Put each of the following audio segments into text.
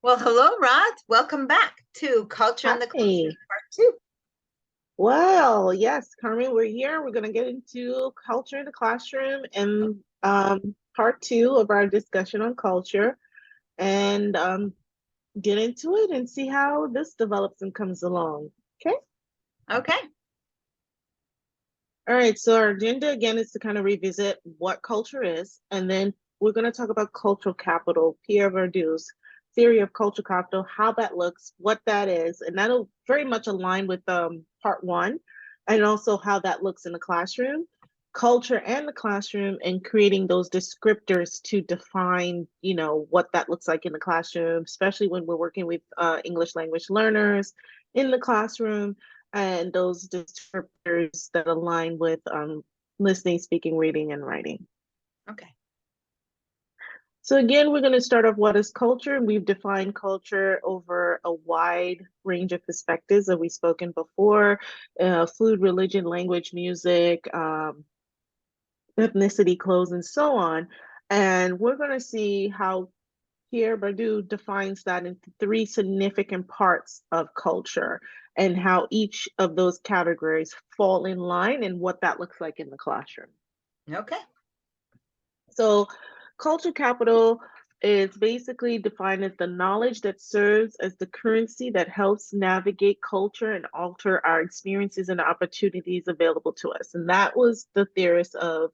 Well, hello, Rod. Welcome back to Culture in the Hi. Classroom, Part 2. Well, yes, Carmen, we're here. We're going to get into culture in the classroom and part two of our discussion on culture and get into it and see how this develops and comes along. Okay. Okay. All right. So our agenda again is to kind of revisit what culture is, and then we're going to talk about cultural capital, Pierre Bourdieu's theory of cultural capital, how that looks, what that is, and that'll very much align with part one, and also how that looks in the classroom, culture and the classroom, and creating those descriptors to define, what that looks like in the classroom, especially when we're working with English language learners in the classroom and those descriptors that align with listening, speaking, reading, and writing. Okay. So again, we're going to start off what is culture, and we've defined culture over a wide range of perspectives that we've spoken before: food, religion, language, music, ethnicity, clothes, and so on. And we're going to see how Pierre Bourdieu defines that into three significant parts of culture and how each of those categories fall in line and what that looks like in the classroom. Okay. So, culture capital is basically defined as the knowledge that serves as the currency that helps navigate culture and alter our experiences and opportunities available to us. And that was the theorist of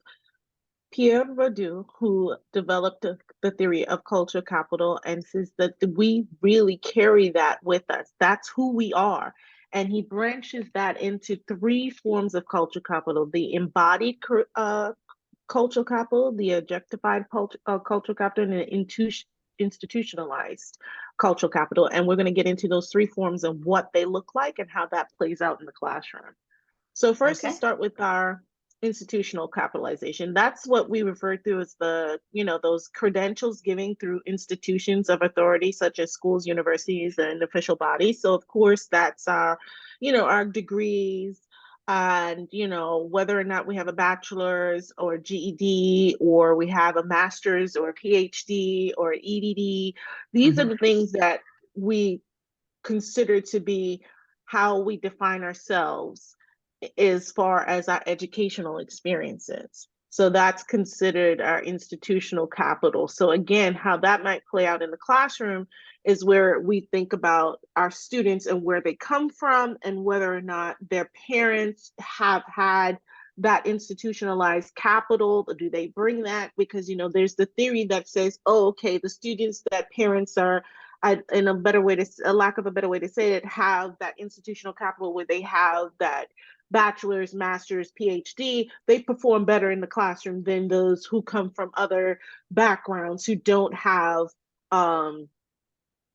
Pierre Bourdieu, who developed the theory of culture capital, and says that we really carry that with us. That's who we are. And he branches that into three forms of culture capital: the embodied cultural capital, the objectified cultural capital, and the institutionalized cultural capital. And we're going to get into those three forms and what they look like and how that plays out in the classroom. So first, let's Okay. start with our institutional capitalization. That's what we refer to as those credentials given through institutions of authority, such as schools, universities, and official bodies. So of course, that's our degrees, and whether or not we have a bachelor's or GED, or we have a master's or a PhD or EDD. These are Mm-hmm. the things that we consider to be how we define ourselves as far as our educational experiences. So that's considered our institutional capital. So again, how that might play out in the classroom is where we think about our students and where they come from and whether or not their parents have had that institutionalized capital. Do they bring that? Because there's the theory that says, oh, okay, the students that parents are, in a lack of a better way to say it, have that institutional capital where they have that bachelor's, master's, PhD, they perform better in the classroom than those who come from other backgrounds who don't have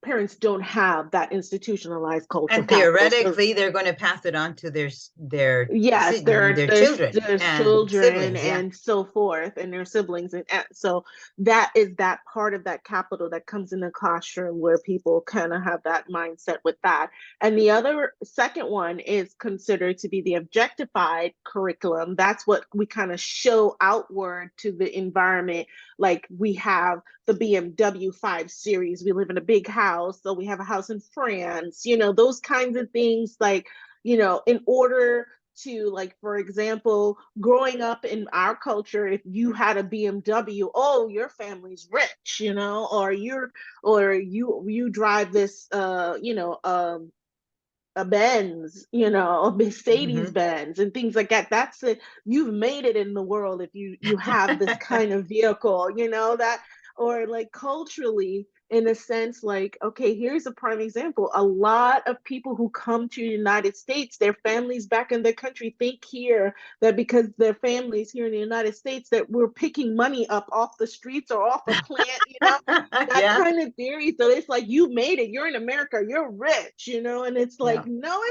parents don't have that institutionalized cultural And capital. So theoretically, they're going to pass it on to yes, their children there's and children siblings. Yeah. and so forth, and their siblings, and so that is that part of that capital that comes in the classroom where people kind of have that mindset with that. And the other second one is considered to be the objectified curriculum. That's what we kind of show outward to the environment. Like we have the BMW 5 Series, we live in a big house, so we have a house in France, those kinds of things, like in order to, like, for example, growing up in our culture, if you had a BMW, oh, your family's rich, or you drive this a Benz, a Mercedes Mm-hmm. Benz, and things like that. That's it. You've made it in the world if you have this kind of vehicle, that, or like culturally, in a sense, like, okay, here's a prime example. A lot of people who come to the United States, their families back in their country think here that because their families here in the United States that we're picking money up off the streets or off a plant, that Yeah. kind of theory. So it's like, you made it, you're in America, you're rich, and it's like, Yeah. no,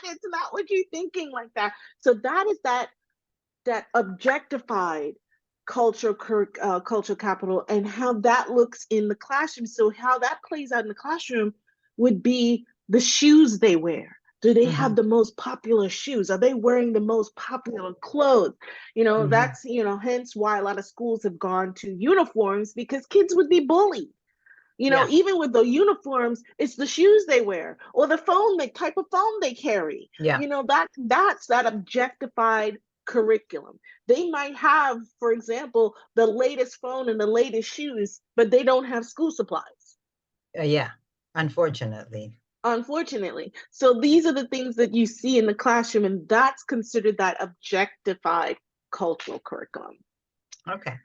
it's not what you're thinking like that. So that is that objectified cultural capital, and how that looks in the classroom. So how that plays out in the classroom would be the shoes they wear. Do they have Mm-hmm. the most popular shoes? Are they wearing the most popular clothes? Mm-hmm. That's hence why a lot of schools have gone to uniforms, because kids would be bullied. Yeah. Even with the uniforms, it's the shoes they wear or the phone, the type of phone they carry. Yeah. That's that objectified curriculum. They might have, for example, the latest phone and the latest shoes, but they don't have school supplies, Yeah. Unfortunately. unfortunately. So these are the things that you see in the classroom, and that's considered that objectified cultural curriculum. Okay.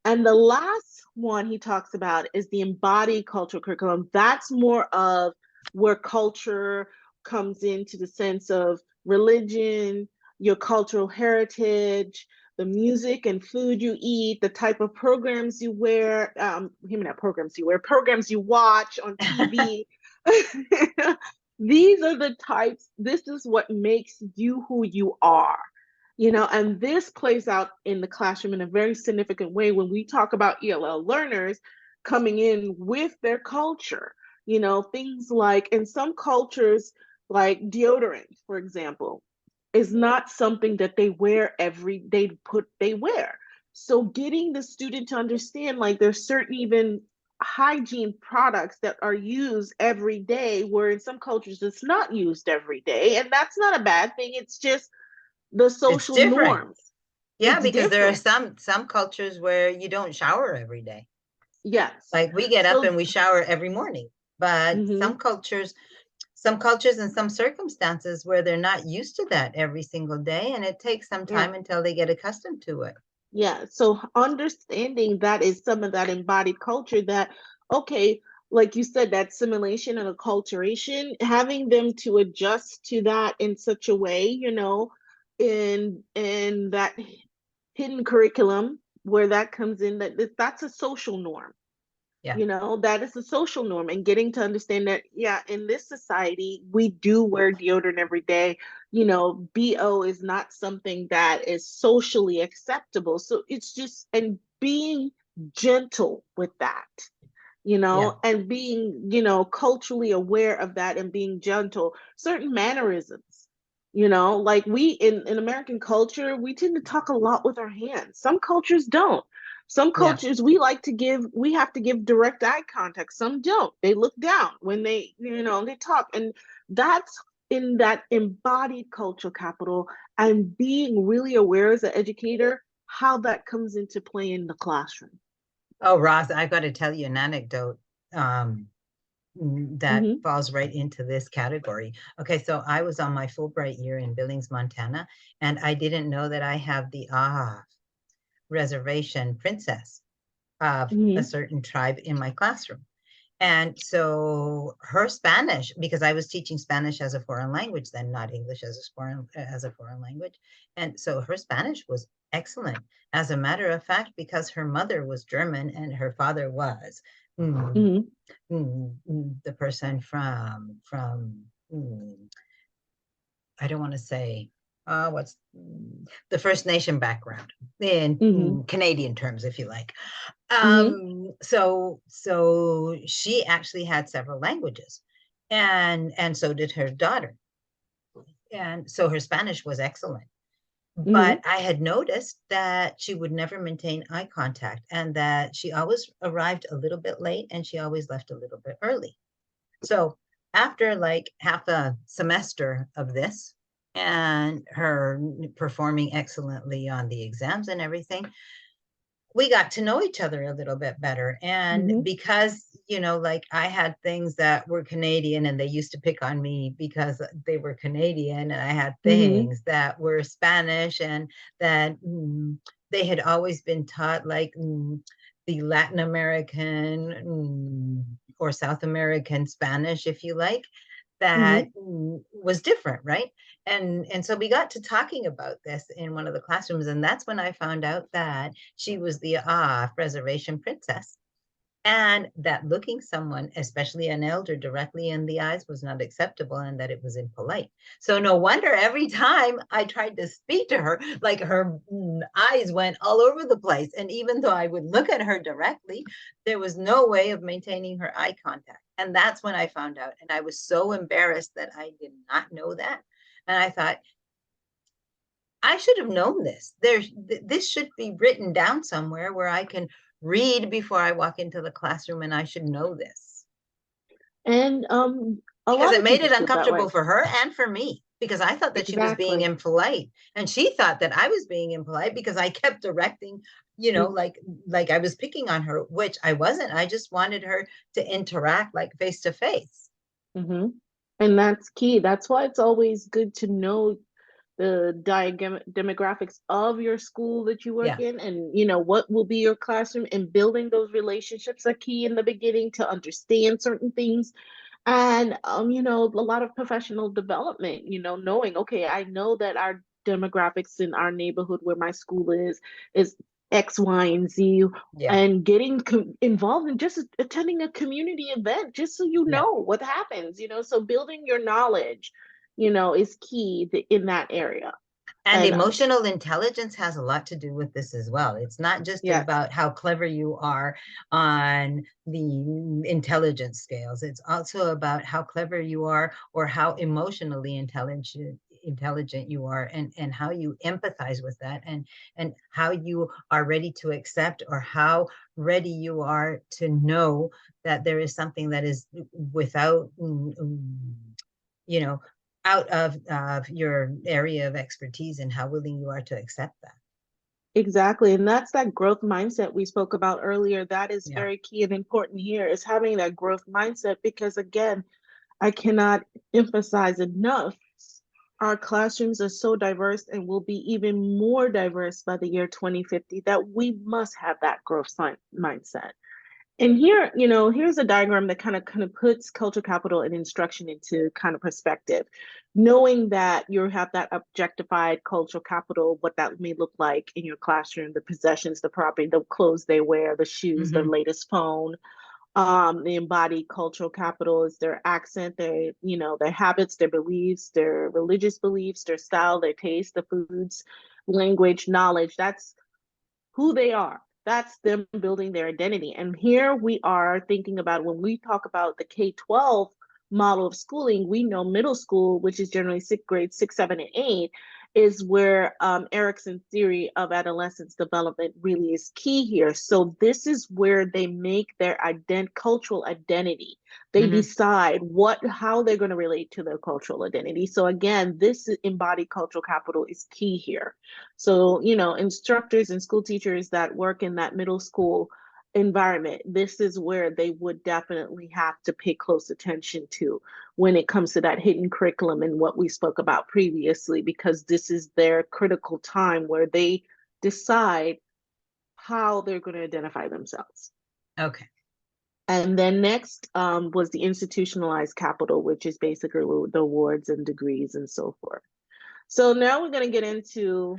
And the last one he talks about is the embodied cultural curriculum. That's more of where culture comes into the sense of religion, your cultural heritage, the music and food you eat, the type of programs you wear, not programs you wear, programs you watch on TV. These are the types, this is what makes you who you are. And this plays out in the classroom in a very significant way when we talk about ELL learners coming in with their culture. Things like in some cultures, like deodorant, for example, is not something that they wear they wear. So getting the student to understand, like, there's certain even hygiene products that are used every day, where in some cultures it's not used every day, and that's not a bad thing. It's just the It's social different. norms. Yeah, It's because there are different. some cultures where you don't shower every day. Yes. Like we get up So, and we shower every morning, but mhm, some cultures and some circumstances where they're not used to that every single day, and it takes some yeah, time until they get accustomed to it. yeah. So understanding that is some of that embodied culture that, okay, like you said, that simulation and acculturation, having them to adjust to that in such a way, in that hidden curriculum where that comes in, that's a social norm. Yeah. That is the social norm, and getting to understand that, yeah, in this society we do wear deodorant every day. BO is not something that is socially acceptable, so it's just, and being gentle with that, Yeah. and being, culturally aware of that and being gentle. Certain mannerisms, like we in American culture, we tend to talk a lot with our hands. Some cultures don't. Some Yeah. cultures we have to give direct eye contact. Some don't. They look down when they talk. And that's in that embodied cultural capital, and being really aware as an educator how that comes into play in the classroom. Oh, Ross, I've got to tell you an anecdote that Mm-hmm. falls right into this category. Okay, so I was on my Fulbright year in Billings, Montana, and I didn't know that I have the reservation princess of a Mm-hmm. certain tribe in my classroom. And so her Spanish, because I was teaching Spanish as a foreign language then, not English as a foreign language. And so her Spanish was excellent. As a matter of fact, because her mother was German and her father was mm, Mm-hmm. the person from I don't want to say what's the First Nation background in Mm-hmm. Canadian terms, if you like. Mm-hmm. So she actually had several languages, and so did her daughter, and so her Spanish was excellent. But Mm-hmm. I had noticed that she would never maintain eye contact, and that she always arrived a little bit late, and she always left a little bit early. So after like half a semester of this, and her performing excellently on the exams and everything, we got to know each other a little bit better. And Mm-hmm. because, like I had things that were Canadian and they used to pick on me because they were Canadian, and I had Mm-hmm. things that were Spanish and that they had always been taught, like the Latin American or South American Spanish, if you like, Mm-hmm. that was different, right? And so we got to talking about this in one of the classrooms, and that's when I found out that she was the reservation princess, and that looking someone, especially an elder, directly in the eyes was not acceptable, and that it was impolite. So no wonder every time I tried to speak to her, like her eyes went all over the place. And even though I would look at her directly, there was no way of maintaining her eye contact. And that's when I found out. And I was so embarrassed that I did not know that. And I thought, I should have known this. This should be written down somewhere where I can read before I walk into the classroom, and I should know this. And a Because lot it of made people it feel that way. uncomfortable for her and for me, because I thought that she was being Exactly. impolite, and she thought that I was being impolite because I kept directing, like I was picking on her, which I wasn't. I just wanted her to interact like face to face. Mm-hmm. And that's key. That's why it's always good to know the demographics of your school that you work Yeah, in, and what will be your classroom, and building those relationships are key in the beginning to understand certain things. And a lot of professional development, knowing, okay, I know that our demographics in our neighborhood where my school is X, Y, and Z, yeah, and getting involved in just attending a community event just so you yeah. know what happens, so building your knowledge, is key in that area. And And emotional intelligence has a lot to do with this as well. It's not just yes, about how clever you are on the intelligence scales. It's also about how clever you are, or how emotionally intelligent you are, and how you empathize with that, and how you are ready to accept, or how ready you are to know that there is something that is without you know out of your area of expertise, and how willing you are to accept that. exactly. And that's that growth mindset we spoke about earlier. That is Yeah. very key and important here, is having that growth mindset, because again, I cannot emphasize enough. Our classrooms are so diverse and will be even more diverse by the year 2050, that we must have that growth mindset. And here, here's a diagram that kind of puts cultural capital and instruction into kind of perspective. Knowing that you have that objectified cultural capital, what that may look like in your classroom, the possessions, the property, the clothes they wear, the shoes, the Hmm. latest phone. The embodied cultural capital is their accent, their habits, their beliefs, their religious beliefs, their style, their taste, the foods, language, knowledge. That's who they are. That's them building their identity. And here we are thinking about, when we talk about the K-12 model of schooling, we know middle school, which is generally sixth grade, six, seven, and eight, is where Erickson's theory of adolescence development really is key here. So this is where they make their cultural identity. They Hmm. decide how they're going to relate to their cultural identity. So again, this embodied cultural capital is key here. So, instructors and school teachers that work in that middle school environment, this is where they would definitely have to pay close attention to when it comes to that hidden curriculum and what we spoke about previously, because this is their critical time where they decide how they're going to identify themselves. Okay. And then next was the institutionalized capital, which is basically the awards and degrees and so forth. So now we're going to get into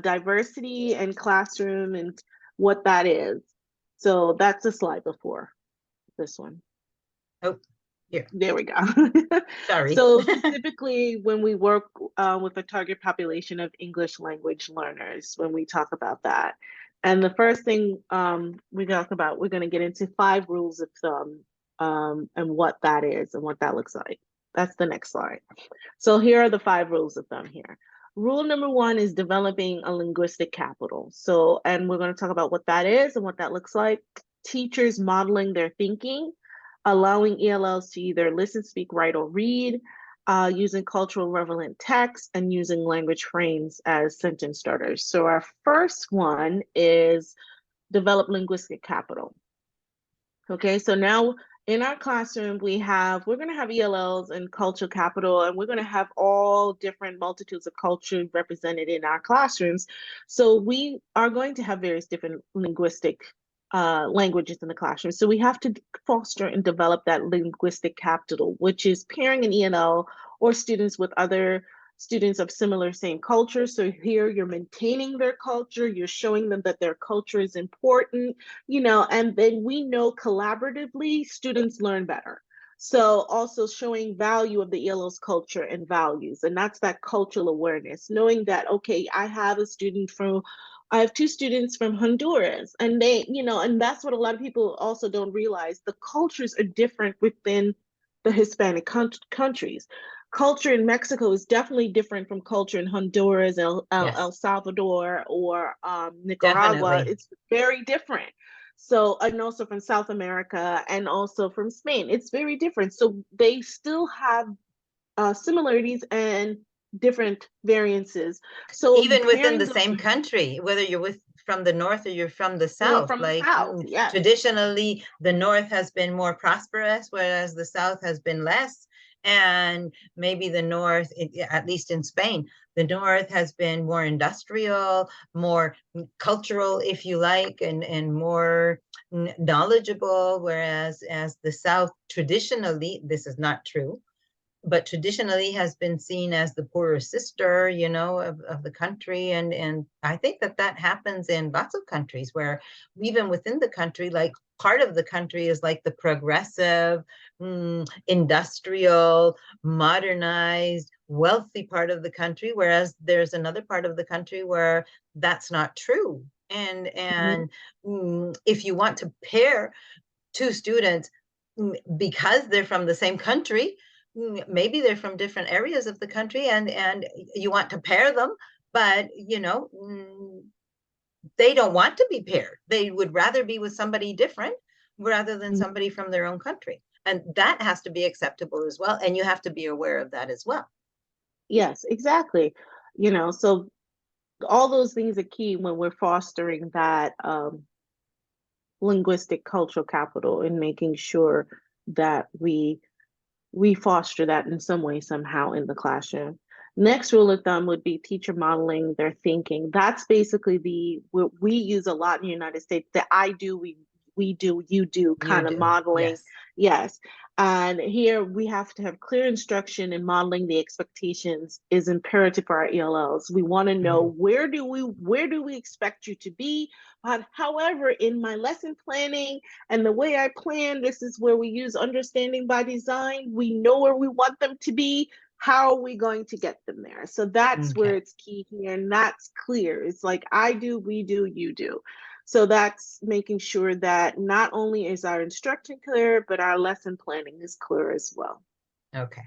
diversity and classroom and what that is. So that's the slide before this one. Oh, here. There we go. Sorry. So typically when we work with a target population of English language learners, when we talk about that, and the first thing we talk about, we're going to get into 5 rules of thumb, and what that is and what that looks like. That's the next slide. So here are the 5 rules of thumb here. Rule number 1 is developing a linguistic capital. So, and we're going to talk about what that is and what that looks like. Teachers modeling their thinking, allowing ELLs to either listen, speak, write, or read, using cultural relevant text, and using language frames as sentence starters. So our first one is develop linguistic capital. Okay, so now in our classroom, we're going to have ELLs and cultural capital, and we're going to have all different multitudes of culture represented in our classrooms. So we are going to have various different linguistic languages in the classroom. So we have to foster and develop that linguistic capital, which is pairing an ELL or students with other students of similar same culture. So here you're maintaining their culture, you're showing them that their culture is important, and then we know collaboratively students learn better. So also showing value of the ELO's culture and values, and that's that cultural awareness, knowing that, okay, I have 2 students from Honduras, and and that's what a lot of people also don't realize. The cultures are different within the Hispanic countries. culture in Mexico is definitely different from culture in Honduras, El Yes, Salvador, or Nicaragua. definitely. It's very different. So, and also from South America and also from Spain, it's very different. So they still have similarities and different variances. So Even within the pairing those, same country, whether you're with from the north or you're from the or south, from the like South, yes. traditionally the north has been more prosperous, whereas the south has been less. And maybe the north, at least in Spain, the north has been more industrial, more cultural, if you like, and more knowledgeable, whereas as the south traditionally, this is not true, but traditionally has been seen as the poorer sister, of the country. And I think that that happens in lots of countries where even within the country, like part of the country is like the progressive, industrial, modernized, wealthy part of the country, whereas there's another part of the country where that's not true. And Mhm. if you want to pair two students because they're from the same country, maybe they're from different areas of the country, and you want to pair them, but they don't want to be paired. They would rather be with somebody different rather than Mhm. somebody from their own country, and that has to be acceptable as well, and you have to be aware of that as well. Yes, exactly. So all those things are key when we're fostering that linguistic cultural capital and making sure that we foster that in some way, somehow in the classroom. Next rule of thumb would be teacher modeling their thinking. That's basically the what we use a lot in the United States, the I do, we do, you do You kind of do, modeling. yes. Yes. And here we have to have clear instruction, and modeling the expectations is imperative for our ELLs. We want to know Mhm. where do we expect you to be? But however, in my lesson planning and the way I plan, this is where we use understanding by design. We know where we want them to be. How are we going to get them there? So that's where Okay. it's key here. And that's clear. It's like I do, we do, you do. So that's making sure that not only is our instruction clear, but our lesson planning is clear as well. Okay.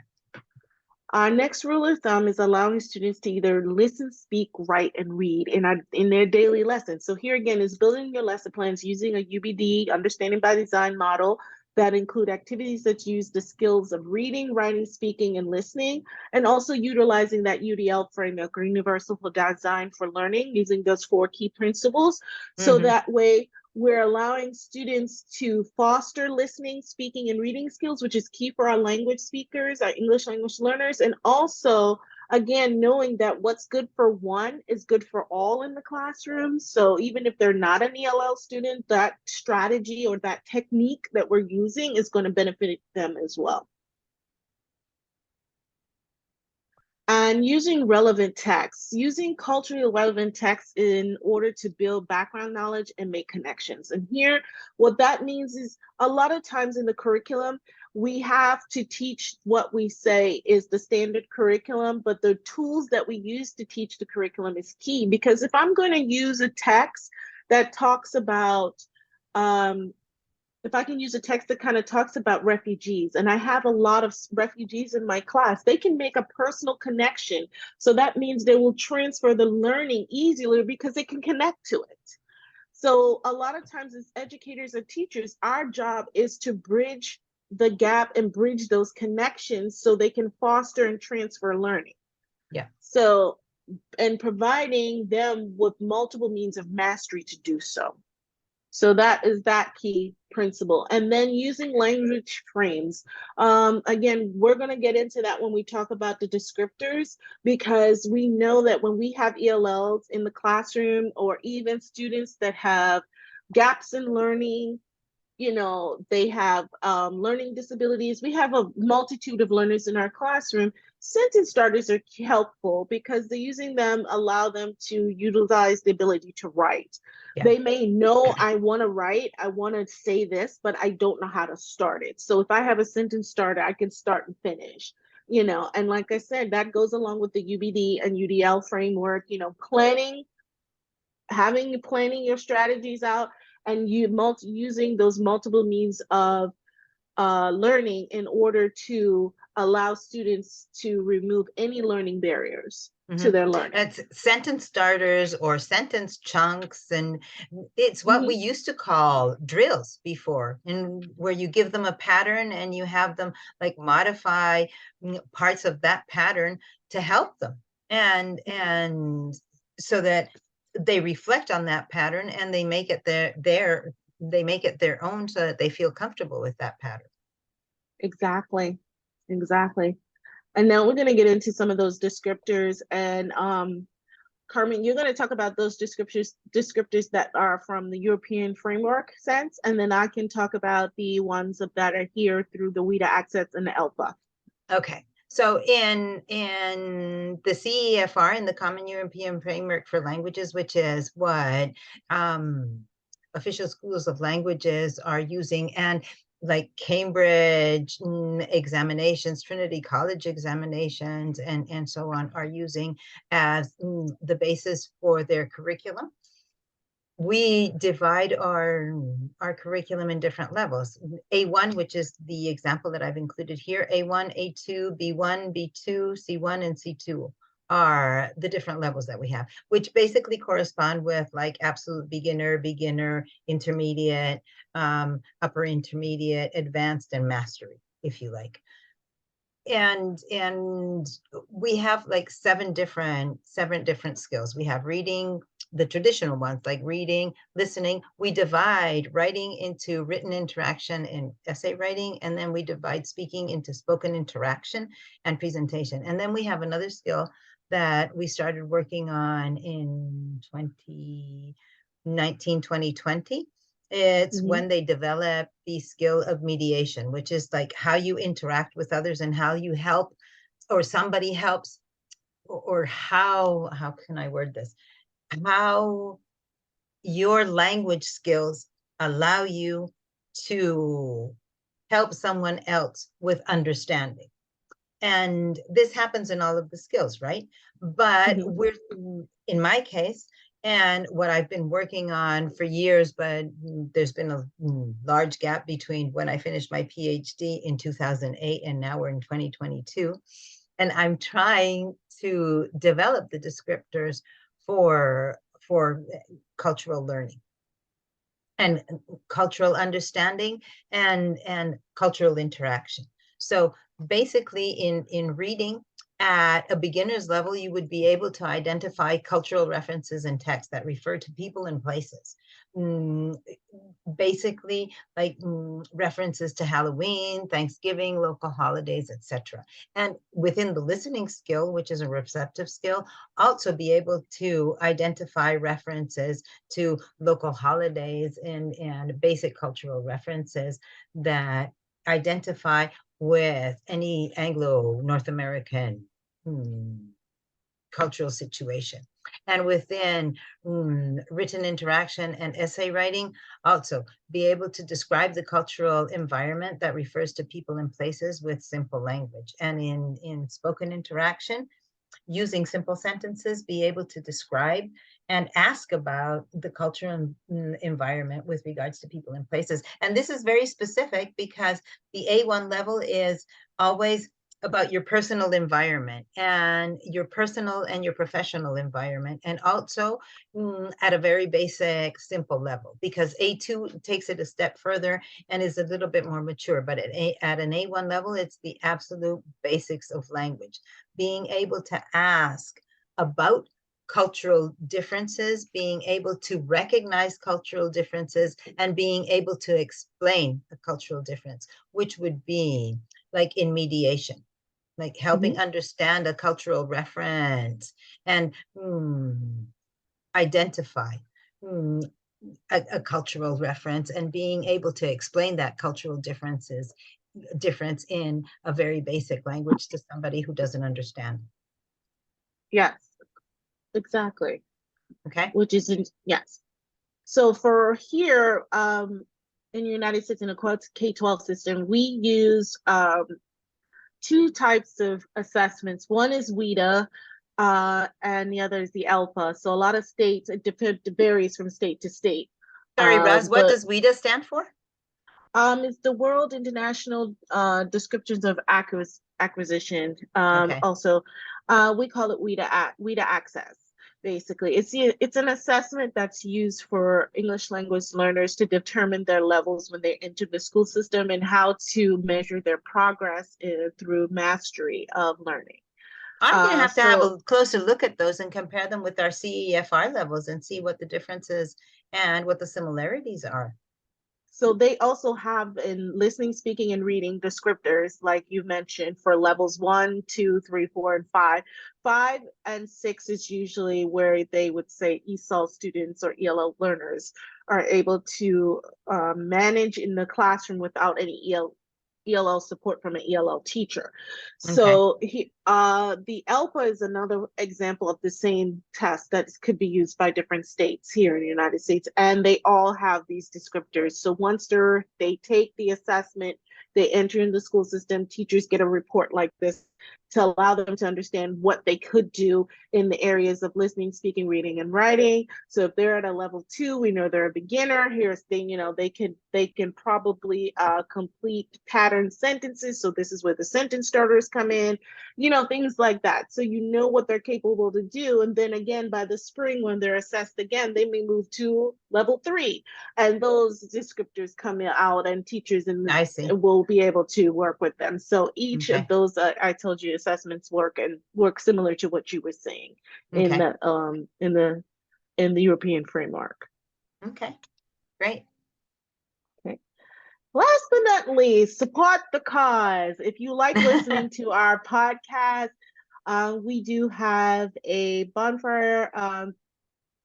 Our next rule of thumb is allowing students to either listen, speak, write, and read in their daily lessons. So here again is building your lesson plans using a UBD, understanding by design model that include activities that use the skills of reading, writing, speaking, and listening, and also utilizing that UDL framework or universal design for learning using those 4 key principles. So Hmm. that way we're allowing students to foster listening, speaking, and reading skills, which is key for our language speakers, our English language learners, and also, again, knowing that what's good for one is good for all in the classroom. So even if they're not an ELL student, that strategy or that technique that we're using is going to benefit them as well. And using relevant text, using culturally relevant text in order to build background knowledge and make connections. And here, what that means is a lot of times in the curriculum, we have to teach what we say is the standard curriculum, but the tools that we use to teach the curriculum is key. Because if I'm going to use a text that talks about if I can use a text that kind of talks about refugees, and I have a lot of refugees in my class, they can make a personal connection. So that means they will transfer the learning easier because they can connect to it. So a lot of times as educators or teachers, our job is to bridge the gap and bridge those connections so they can foster and transfer learning. Yeah. So, and providing them with multiple means of mastery to do so. So that is that key principle. And then using language frames. Again, we're going to get into that when we talk about the descriptors, because we know that when we have ELLs in the classroom or even students that have gaps in learning, they have learning disabilities. We have a multitude of learners in our classroom. Sentence starters are helpful because they're using them allow them to utilize the ability to write. Yeah. They may know I want to write, I want to say this, but I don't know how to start it. So if I have a sentence starter, I can start and finish. And like I said, that goes along with the UBD and UDL framework, planning your strategies out, and using those multiple means of learning in order to allow students to remove any learning barriers to their learning. It's sentence starters or sentence chunks, and it's what we used to call drills before, and where you give them a pattern and you have them like modify parts of that pattern to help them, and so that they reflect on that pattern and they make it their own, so that they feel comfortable with that pattern. Exactly. Exactly. And now we're going to get into some of those descriptors. And Carmen, you're going to talk about those descriptors that are from the European framework sense, and then I can talk about the ones that are here through the WIDA Access and the ELPA. Okay. So in the CEFR, in the Common European Framework for Languages, which is what official schools of languages are using, and like Cambridge examinations, Trinity College examinations, and so on are using as the basis for their curriculum. We divide our curriculum in different levels. A1, which is the example that I've included here, A1, A2, B1, B2, C1, and C2 are the different levels that we have, which basically correspond with like absolute beginner, beginner, intermediate, upper intermediate, advanced, and mastery, if you like. And we have like seven different skills. We have reading, the traditional ones like reading, listening. We divide writing into written interaction and essay writing, and then we divide speaking into spoken interaction and presentation. And then we have another skill that we started working on in 2019, 2020. It's when they develop the skill of mediation, which is like how you interact with others and how you help, or somebody helps, or how can I word this? How your language skills allow you to help someone else with understanding. And this happens in all of the skills, right? But we're, in my case, and what I've been working on for years, but there's been a large gap between when I finished my PhD in 2008 and now we're in 2022. And I'm trying to develop the descriptors for cultural learning and cultural understanding and cultural interaction. So basically in reading at a beginner's level, you would be able to identify cultural references in text that refer to people and places. Basically like references to Halloween, Thanksgiving, local holidays, etc. And within the listening skill, which is a receptive skill, also be able to identify references to local holidays and basic cultural references that identify with any Anglo-North American cultural situation. And within written interaction and essay writing, also be able to describe the cultural environment that refers to people and places with simple language. And in spoken interaction, using simple sentences, be able to describe and ask about the cultural environment with regards to people and places. And this is very specific because the A1 level is always about your personal environment and your personal and your professional environment, and also at a very basic, simple level, because A2 takes it a step further and is a little bit more mature. But at an A1 level, it's the absolute basics of language. Being able to ask about cultural differences, being able to recognize cultural differences, and being able to explain a cultural difference, which would be like in mediation, like helping understand a cultural reference and identify a cultural reference and being able to explain that cultural difference in a very basic language to somebody who doesn't understand. Yes, exactly. Okay. Which is, yes. So for here, in the United States, in the K-12 system, we use two types of assessments. One is WIDA, and the other is the ELPA. So a lot of states, it varies from state to state. Sorry, Roz, what But does WIDA stand for? It's the World International Descriptions of Acquisition. Okay. Also, we call it WIDA Access. Basically, it's an assessment that's used for English language learners to determine their levels when they enter the school system and how to measure their progress through mastery of learning. I'm going to have So a closer look at those and compare them with our CEFR levels and see what the differences and what the similarities are. So they also have in listening, speaking, and reading descriptors, like you mentioned, for levels 1, 2, 3, 4, and 5. 5 and 6 is usually where they would say ESOL students or ELL learners are able to manage in the classroom without any ELL support from an ELL teacher. Okay. So the ELPA is another example of the same test that could be used by different states here in the United States, and they all have these descriptors. So once they take the assessment, they enter in the school system, teachers get a report like this to allow them to understand what they could do in the areas of listening, speaking, reading, and writing. So if they're at a level 2, we know they're a beginner. Here's thing, they can probably complete pattern sentences. So this is where the sentence starters come in, things like that. So you know what they're capable to do. And then again, by the spring, when they're assessed again, they may move to level 3, and those descriptors come out, and teachers I see. will be able to work with them. So each of Okay. those, I told you, assessments work similar to what you were saying in Okay. the European framework. Okay. Great. Okay. Last but not least, support the cause. If you like listening to our podcast, we do have a bonfire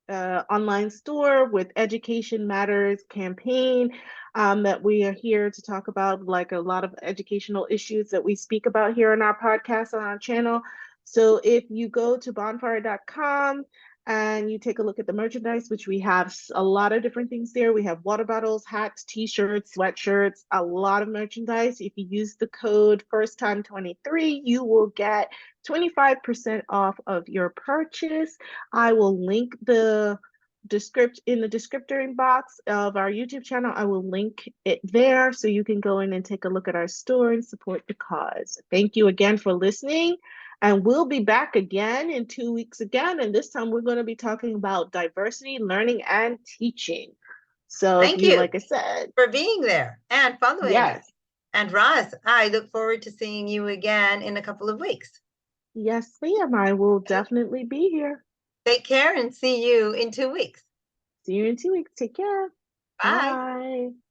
online store with Education Matters campaign that we are here to talk about, like a lot of educational issues that we speak about here on our podcast on our channel. So if you go to bonfire.com and you take a look at the merchandise, which we have a lot of different things there. We have water bottles, hats, t-shirts, sweatshirts, a lot of merchandise. If you use the code first time 23, you will get 25% off of your purchase. I will link the descriptor box of our YouTube channel. I will link it there so you can go in and take a look at our store and support the cause. Thank you again for listening. And we'll be back again in 2 weeks again. And this time we're going to be talking about diversity, learning, and teaching. So if Thank you, you like I said, for being there and following us. yes, And Roz, I look forward to seeing you again in a couple of weeks. yes, ma'am, I will Okay. definitely be here. Take care and see you in 2 weeks. See you in 2 weeks. Take care. Bye. Bye.